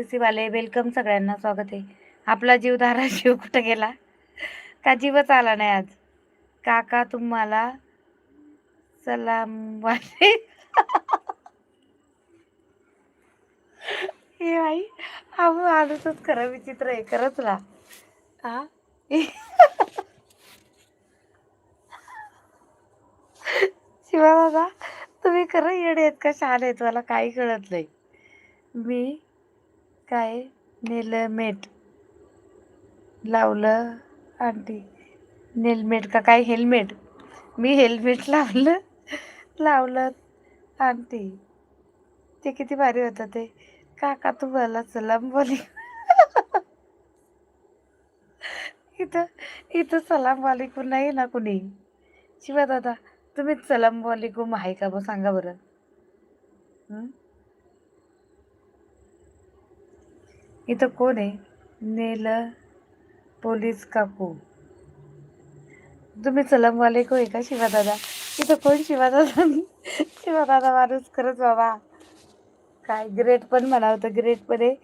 C वाले welcome सगळ्यांना, स्वागत आहे. आपला जीव धाराशिव कुठं गेला? का जीवच आला नाही आज? काका तुम्हाला सलाम वाले. हे बाई, हा माणूसच खरं विचित्र आहे, खरंच ना. हा शिवा दादा, तुम्ही खरं येडे आहेत का शहाणे आहेत? मला काही कळत नाही. मी काय नेलमेट लावलं आंटी. नेलमेट का काय हेल्मेट? मी हेल्मेट लावलं लावलं आंटी. ते किती भारी होतं ते. काका तुम्हाला सलाम वाले. इथं इथं सलाम वालेकुम नाही ना कुणी. शिवा दादा, तुम्ही सलाम वालेकुम आहे का मग सांगा बरं. हं? इथं कोण आहे? नेल पोलीस काकू. तुम्ही सलाम वालेकुम आहे का शिवा दादा? इथं कोण शिवा दादा? शिवा दादा माणूस खरंच बाबा. काय ग्रेट पण म्हणावं तर ग्रेट पण आहे.